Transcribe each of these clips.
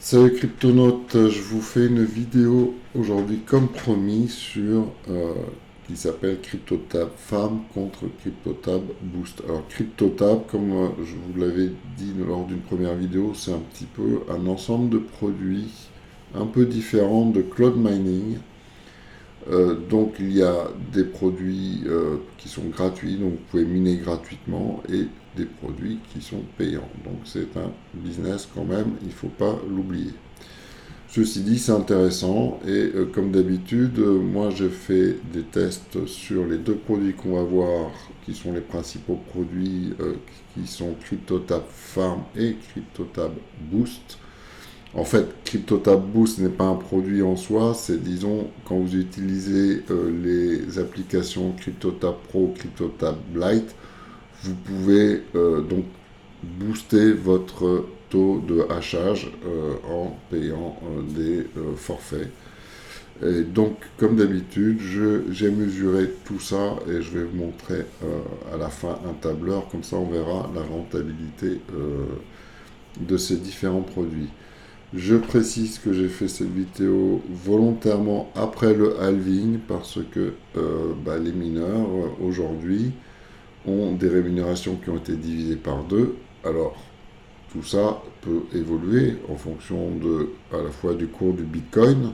Salut Cryptonautes, je vous fais une vidéo aujourd'hui comme promis qui s'appelle CryptoTab Farm contre CryptoTab Boost. Alors CryptoTab, comme je vous l'avais dit lors d'une première vidéo, c'est un petit peu un ensemble de produits un peu différents de cloud mining. Donc il y a des produits qui sont gratuits, donc vous pouvez miner gratuitement, et des produits qui sont payants. Donc c'est un business quand même, il ne faut pas l'oublier. Ceci dit, c'est intéressant et comme d'habitude, moi j'ai fait des tests sur les deux produits qu'on va voir, qui sont les principaux produits qui sont CryptoTab Farm et CryptoTab Boost. En fait, CryptoTab Boost n'est pas un produit en soi, c'est, disons, quand vous utilisez les applications CryptoTab Pro, CryptoTab Lite, vous pouvez donc booster votre taux de hachage en payant des forfaits. Et donc, comme d'habitude, j'ai mesuré tout ça et je vais vous montrer à la fin un tableur, comme ça on verra la rentabilité de ces différents produits. Je précise que j'ai fait cette vidéo volontairement après le halving parce que les mineurs aujourd'hui ont des rémunérations qui ont été divisées par deux. Alors, tout ça peut évoluer en fonction à la fois du cours du Bitcoin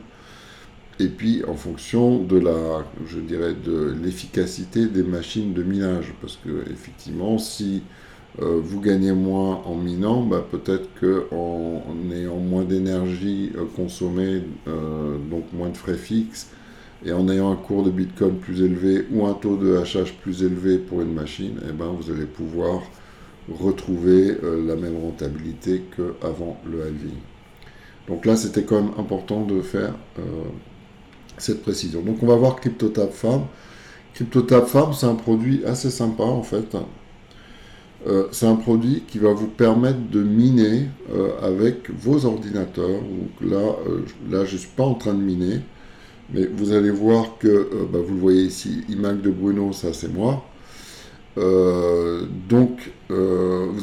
et puis en fonction de de l'efficacité des machines de minage. Parce que effectivement, si vous gagnez moins en minant, peut-être qu'en ayant moins d'énergie consommée, donc moins de frais fixes, et en ayant un cours de Bitcoin plus élevé ou un taux de hachage plus élevé pour une machine, vous allez pouvoir retrouver la même rentabilité qu'avant le halving. Donc là, c'était quand même important de faire cette précision. Donc on va voir CryptoTab Farm. CryptoTab Farm, c'est un produit assez sympa en fait. C'est un produit qui va vous permettre de miner avec vos ordinateurs. Donc là, je ne suis pas en train de miner, mais vous allez voir que, vous le voyez ici, iMac de Bruno, ça c'est moi. Vous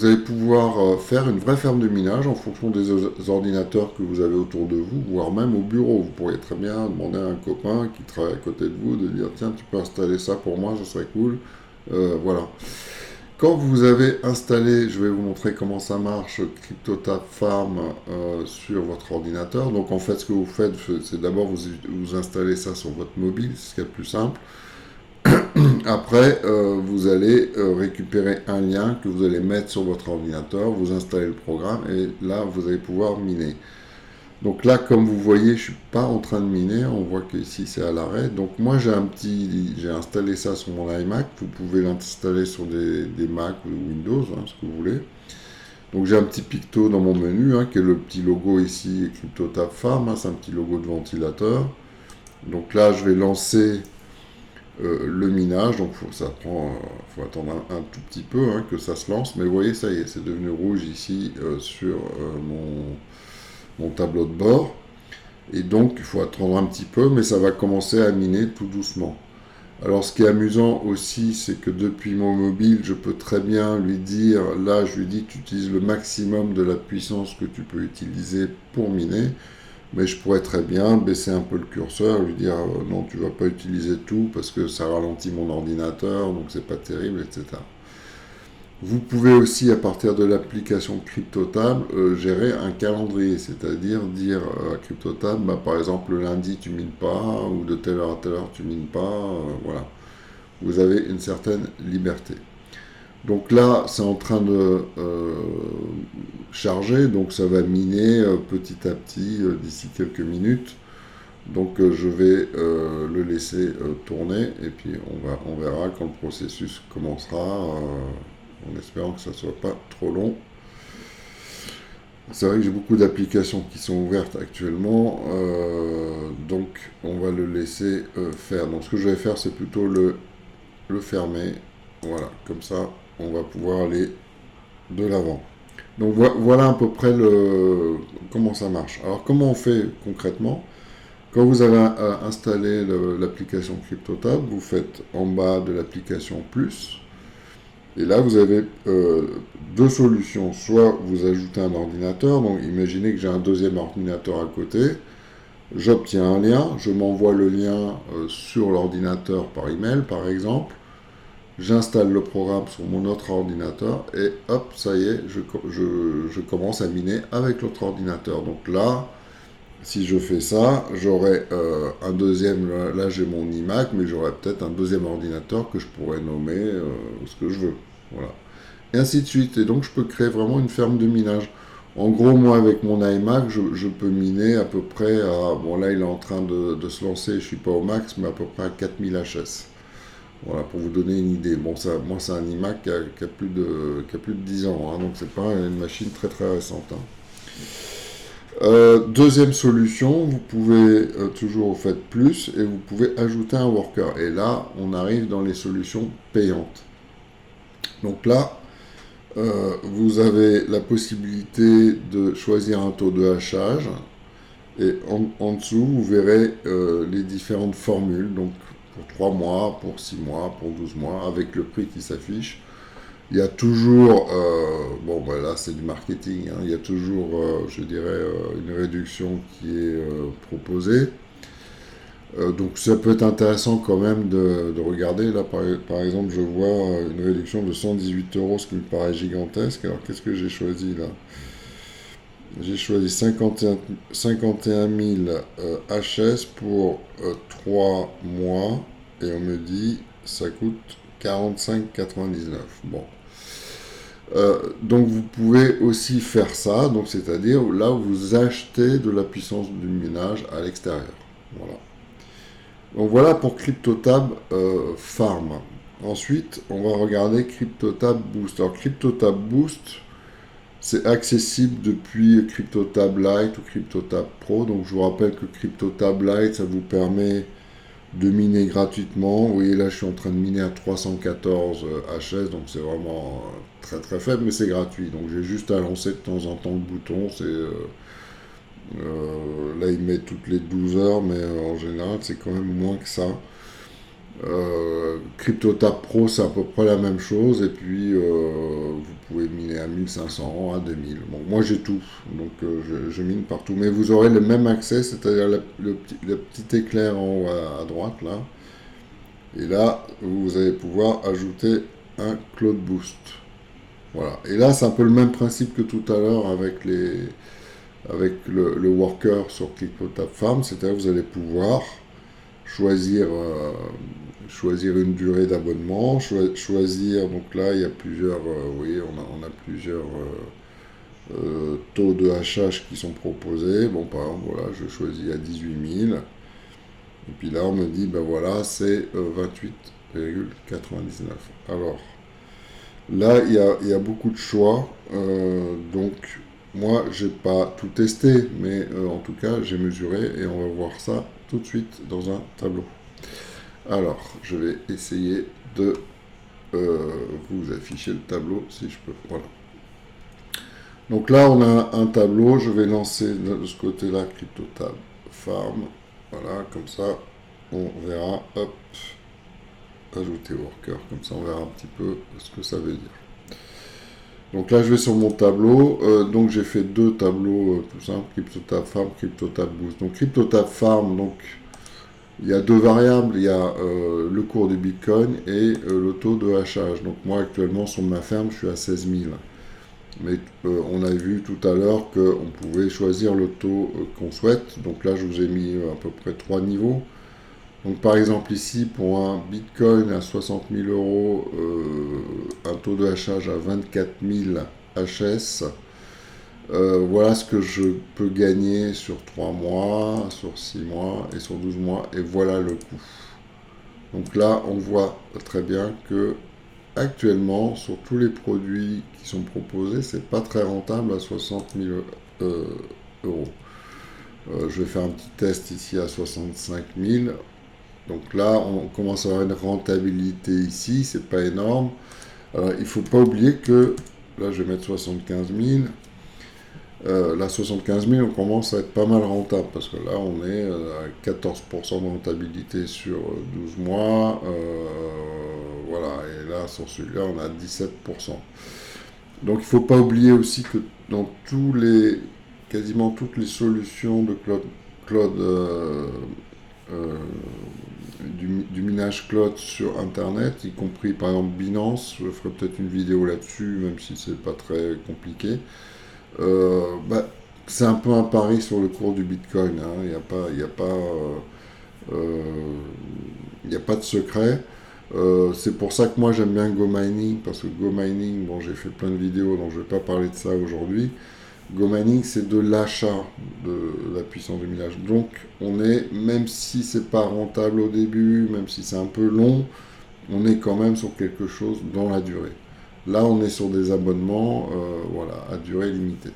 allez pouvoir faire une vraie ferme de minage en fonction des ordinateurs que vous avez autour de vous, voire même au bureau. Vous pourriez très bien demander à un copain qui travaille à côté de vous de dire tiens, tu peux installer ça pour moi, ça serait cool. Voilà. Quand vous avez installé, je vais vous montrer comment ça marche, CryptoTab Farm sur votre ordinateur. Donc en fait, ce que vous faites, c'est d'abord vous installez ça sur votre mobile, c'est ce qu'il y a de plus simple. Après, vous allez récupérer un lien que vous allez mettre sur votre ordinateur, vous installez le programme et là, vous allez pouvoir miner. Donc là, comme vous voyez, je ne suis pas en train de miner, on voit que ici c'est à l'arrêt. Donc moi j'ai installé ça sur mon iMac, vous pouvez l'installer sur des Mac ou Windows, ce que vous voulez. Donc j'ai un petit picto dans mon menu, qui est le petit logo ici, CryptoTab Farm, c'est un petit logo de ventilateur. Donc là je vais lancer le minage, donc faut attendre un tout petit peu que ça se lance, mais vous voyez ça y est, c'est devenu rouge ici sur mon tableau de bord, et donc il faut attendre un petit peu, mais ça va commencer à miner tout doucement. Alors ce qui est amusant aussi, c'est que depuis mon mobile, je peux très bien lui dire, là je lui dis tu utilises le maximum de la puissance que tu peux utiliser pour miner, mais je pourrais très bien baisser un peu le curseur, lui dire non, tu vas pas utiliser tout parce que ça ralentit mon ordinateur, donc c'est pas terrible, etc. Vous pouvez aussi, à partir de l'application CryptoTab, gérer un calendrier, c'est-à-dire dire à CryptoTab, par exemple, le lundi tu mines pas, ou de telle heure à telle heure tu mines pas, voilà. Vous avez une certaine liberté. Donc là, c'est en train de charger, donc ça va miner petit à petit d'ici quelques minutes. Donc je vais le laisser tourner et puis on verra quand le processus commencera, en espérant que ça ne soit pas trop long. C'est vrai que j'ai beaucoup d'applications qui sont ouvertes actuellement, donc on va le laisser faire. Donc ce que je vais faire, c'est plutôt le fermer. Voilà, comme ça, on va pouvoir aller de l'avant. Donc voilà à peu près comment ça marche. Alors comment on fait concrètement? Quand vous avez installé l'application CryptoTab, vous faites en bas de l'application plus, Et là, vous avez deux solutions. Soit vous ajoutez un ordinateur, donc imaginez que j'ai un deuxième ordinateur à côté, j'obtiens un lien, je m'envoie le lien sur l'ordinateur par email, par exemple, j'installe le programme sur mon autre ordinateur, et hop, ça y est, je commence à miner avec l'autre ordinateur. Donc là, si je fais ça, j'aurai un deuxième, là j'ai mon iMac, mais j'aurai peut-être un deuxième ordinateur que je pourrais nommer ce que je veux. Voilà. Et ainsi de suite. Et donc je peux créer vraiment une ferme de minage. En gros, moi avec mon iMac, je peux miner à peu près à... Bon là il est en train de se lancer, je ne suis pas au max, mais à peu près à 4000 HS. Voilà, pour vous donner une idée. Bon, ça, moi c'est un iMac qui a plus de 10 ans, hein, donc c'est pas une machine très très récente. Hein. Deuxième solution, vous pouvez toujours faire plus et vous pouvez ajouter un worker. Et là, on arrive dans les solutions payantes. Donc là, vous avez la possibilité de choisir un taux de hachage. Et en dessous, vous verrez les différentes formules. Donc pour 3 mois, pour 6 mois, pour 12 mois, avec le prix qui s'affiche. Il y a toujours, bon ben là c'est du marketing, hein, il y a toujours, je dirais, une réduction qui est proposée. Donc ça peut être intéressant quand même de regarder. Là par exemple je vois une réduction de 118 euros, ce qui me paraît gigantesque. Alors qu'est-ce que j'ai choisi là? J'ai choisi 51 000 HS pour 3 mois et on me dit ça coûte 45,99. Bon. Donc vous pouvez aussi faire ça, donc c'est-à-dire là vous achetez de la puissance du minage à l'extérieur. Voilà. Donc voilà pour CryptoTab Farm. Ensuite, on va regarder CryptoTab Boost. Alors CryptoTab Boost, c'est accessible depuis CryptoTab Lite ou CryptoTab Pro. Donc je vous rappelle que CryptoTab Lite, ça vous permet de miner gratuitement. Vous voyez là, je suis en train de miner à 314 HS, donc c'est vraiment très très faible, mais c'est gratuit. Donc j'ai juste à lancer de temps en temps le bouton. Là, il met toutes les 12 heures, mais en général, c'est quand même moins que ça. CryptoTab Pro, c'est à peu près la même chose, et puis vous pouvez miner à 1500, à 2000. Bon, moi j'ai tout, donc je mine partout. Mais vous aurez le même accès, c'est-à-dire le petit éclair en haut à droite, là. Et là, vous allez pouvoir ajouter un Cloud Boost. Voilà. Et là, c'est un peu le même principe que tout à l'heure avec le worker sur CryptoTab Farm, c'est-à-dire que vous allez pouvoir choisir une durée d'abonnement, choisir, donc là il y a plusieurs, vous voyez, on a plusieurs taux de hachage qui sont proposés. Bon, par exemple, voilà, je choisis à 18 000, et puis là on me dit, ben voilà, c'est 28,99. Alors, là il y a beaucoup de choix, donc moi j'ai pas tout testé, mais en tout cas j'ai mesuré, et on va voir ça tout de suite dans un tableau. Alors, je vais essayer de vous afficher le tableau si je peux. Voilà. Donc là, on a un tableau. Je vais lancer de ce côté-là CryptoTab Farm. Voilà, comme ça, on verra. Hop, ajouter worker. Comme ça, on verra un petit peu ce que ça veut dire. Donc là, je vais sur mon tableau. Donc j'ai fait deux tableaux tout simples, CryptoTab Farm, CryptoTab Boost. Donc CryptoTab Farm, donc il y a deux variables, il y a le cours du Bitcoin et le taux de hachage. Donc moi actuellement sur ma ferme, je suis à 16 000. Mais on a vu tout à l'heure qu'on pouvait choisir le taux qu'on souhaite. Donc là, je vous ai mis à peu près 3 niveaux. Donc par exemple ici, pour un Bitcoin à 60 000 euros, un taux de hachage à 24 000 HS, voilà ce que je peux gagner sur 3 mois, sur 6 mois et sur 12 mois, et voilà le coût. Donc là, on voit très bien que actuellement, sur tous les produits qui sont proposés, c'est pas très rentable à 60 000 euros. Je vais faire un petit test ici à 65 000. Donc là, on commence à avoir une rentabilité ici, c'est pas énorme. Alors, il faut pas oublier que, là je vais mettre 75 000. Là, 75 000, on commence à être pas mal rentable, parce que là, on est à 14% de rentabilité sur 12 mois. Voilà, et là, là, sur celui-là, on a 17%. Donc il ne faut pas oublier aussi que dans quasiment toutes les solutions de cloud euh, du minage cloud sur Internet, y compris par exemple Binance, je ferai peut-être une vidéo là-dessus, même si c'est pas très compliqué. Bah, c'est un peu un pari sur le cours du Bitcoin. Hein. Il n'y a pas de secret. C'est pour ça que moi j'aime bien GoMining, parce que GoMining, bon, j'ai fait plein de vidéos, donc je ne vais pas parler de ça aujourd'hui. GoMining, c'est de l'achat de la puissance de minage. Donc, même si c'est pas rentable au début, même si c'est un peu long, on est quand même sur quelque chose dans la durée. Là, on est sur des abonnements, voilà, à durée limitée.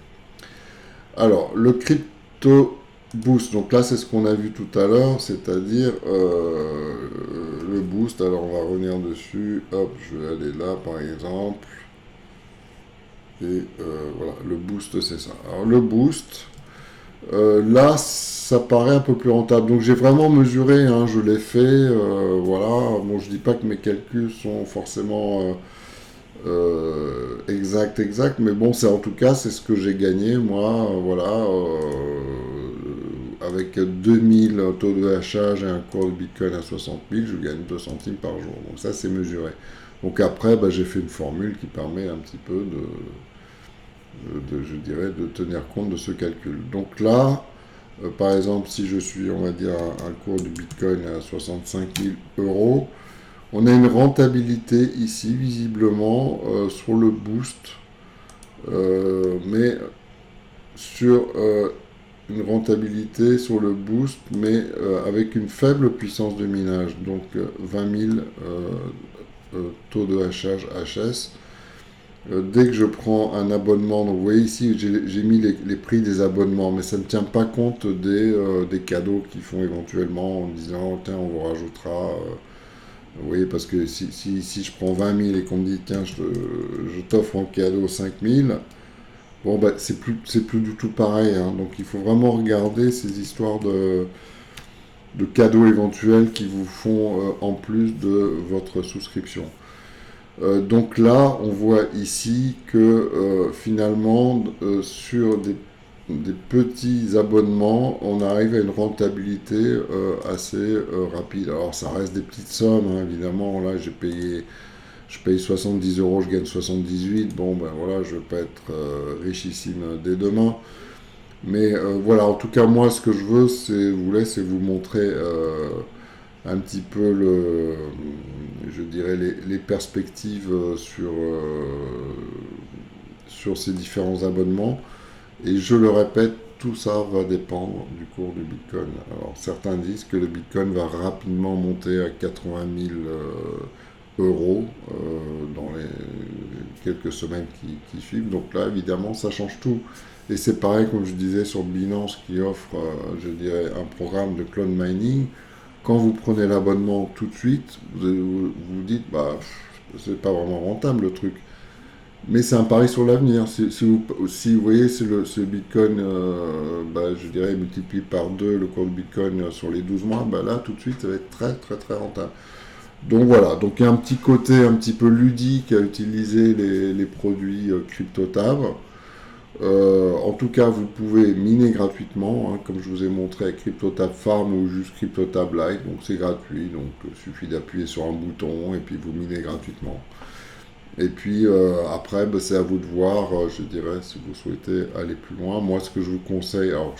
Alors, le crypto boost, donc là, c'est ce qu'on a vu tout à l'heure, c'est-à-dire le boost. Alors, on va revenir dessus. Hop, je vais aller là, par exemple. Et voilà, le boost, c'est ça. Alors, le boost, là, ça paraît un peu plus rentable. Donc, j'ai vraiment mesuré, hein, je l'ai fait. Voilà, bon, je dis pas que mes calculs sont forcément exact, mais bon, c'est en tout cas, c'est ce que j'ai gagné, moi, voilà, avec 2000 taux de hachage et un cours de Bitcoin à 60 000, je gagne 2 centimes par jour. Donc ça, c'est mesuré. Donc après, bah, j'ai fait une formule qui permet un petit peu je dirais, de tenir compte de ce calcul. Donc là, par exemple, si je suis, on va dire, un cours du Bitcoin à 65 000 euros, on a une rentabilité ici, visiblement, sur le boost, mais sur une rentabilité sur le boost, mais avec une faible puissance de minage, donc 20 000 taux de hachage HS. Dès que je prends un abonnement, donc vous voyez ici, j'ai mis les prix des abonnements, mais ça ne tient pas compte des cadeaux qu'ils font éventuellement en disant, tiens, on vous rajoutera... vous voyez, parce que si je prends 20 000 et qu'on me dit, tiens, je t'offre en cadeau 5 000, bon, bah, c'est plus du tout pareil. Hein. Donc, il faut vraiment regarder ces histoires de cadeaux éventuels qui vous font en plus de votre souscription. Donc là, on voit ici que finalement, sur des petits abonnements, on arrive à une rentabilité assez rapide. Alors ça reste des petites sommes, hein, évidemment. Là, je paye 70 euros, je gagne 78. Bon, ben voilà, je ne vais pas être richissime dès demain. Mais voilà, en tout cas, moi, ce que je veux, c'est vous montrer un petit peu je dirais les perspectives sur ces différents abonnements. Et je le répète, tout ça va dépendre du cours du Bitcoin. Alors certains disent que le Bitcoin va rapidement monter à 80 000 euros dans les quelques semaines qui suivent. Donc là, évidemment, ça change tout. Et c'est pareil, comme je disais, sur Binance qui offre, je dirais, un programme de clone mining. Quand vous prenez l'abonnement tout de suite, vous dites, bah, c'est pas vraiment rentable le truc. Mais c'est un pari sur l'avenir. Si vous voyez, ce Bitcoin, bah, je dirais, multiplie par 2 le cours de Bitcoin sur les 12 mois, bah là, tout de suite, ça va être très, très, très rentable. Donc voilà, donc il y a un petit côté un petit peu ludique à utiliser les produits CryptoTab. En tout cas, vous pouvez miner gratuitement, hein, comme je vous ai montré avec CryptoTab Farm ou juste CryptoTab Lite. Donc c'est gratuit, donc il suffit d'appuyer sur un bouton et puis vous minez gratuitement. Et puis après, bah, c'est à vous de voir, je dirais, si vous souhaitez aller plus loin. Moi, ce que je vous conseille, alors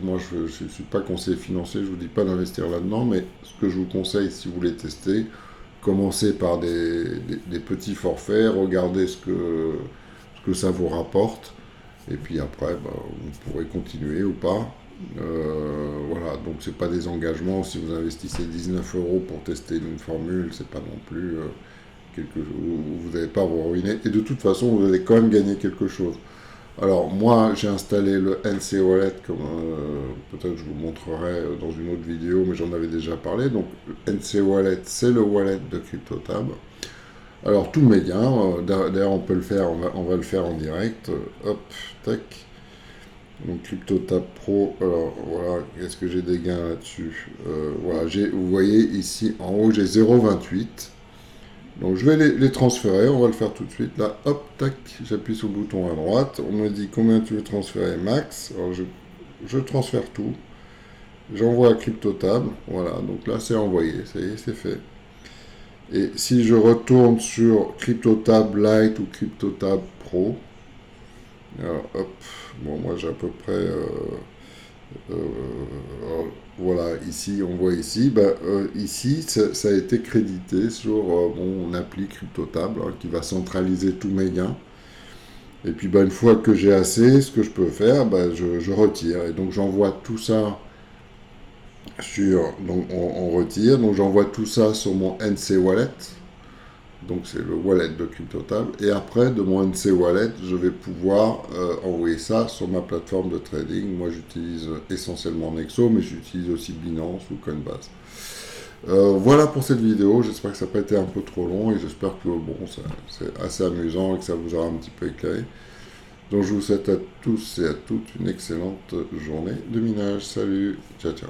moi je ne suis pas conseiller financier, je ne vous dis pas d'investir là-dedans, mais ce que je vous conseille, si vous voulez tester, commencez par des petits forfaits, regardez ce que ça vous rapporte. Et puis après, bah, vous pourrez continuer ou pas. Voilà, donc c'est pas des engagements. Si vous investissez 19 euros pour tester une formule, c'est pas non plus quelque chose où vous n'allez pas vous ruiner. Et de toute façon, vous allez quand même gagner quelque chose. Alors moi, j'ai installé le NC Wallet, comme peut-être je vous montrerai dans une autre vidéo, mais j'en avais déjà parlé. Donc NC Wallet, c'est le wallet de CryptoTab. Alors tout m'est bien, d'ailleurs on peut le faire, on va le faire en direct, hop, tac, donc CryptoTab Pro, alors voilà, est-ce que j'ai des gains là-dessus, voilà, vous voyez ici en haut j'ai 0,28, Donc je vais les transférer, on va le faire tout de suite. Là, hop, tac, j'appuie sur le bouton à droite. On me dit combien tu veux transférer max. Alors je transfère tout. J'envoie à CryptoTab. Voilà, donc là c'est envoyé, ça y est, c'est fait. Et si je retourne sur CryptoTab Lite ou CryptoTab Pro, alors hop, bon moi j'ai à peu près... voilà, ici, on voit ici, ici, ça a été crédité sur mon appli CryptoTab hein, qui va centraliser tous mes gains. Et puis, une fois que j'ai assez, ce que je peux faire, je retire. Et donc, j'envoie tout ça donc, on retire. Donc, j'envoie tout ça sur mon NC Wallet. Donc, c'est le wallet de CryptoTab. Et après, de mon NC Wallet, je vais pouvoir envoyer ça sur ma plateforme de trading. Moi, j'utilise essentiellement Nexo, mais j'utilise aussi Binance ou Coinbase. Voilà pour cette vidéo. J'espère que ça n'a pas été un peu trop long et j'espère que bon, c'est assez amusant et que ça vous aura un petit peu éclairé. Donc, je vous souhaite à tous et à toutes une excellente journée de minage. Salut, ciao, ciao.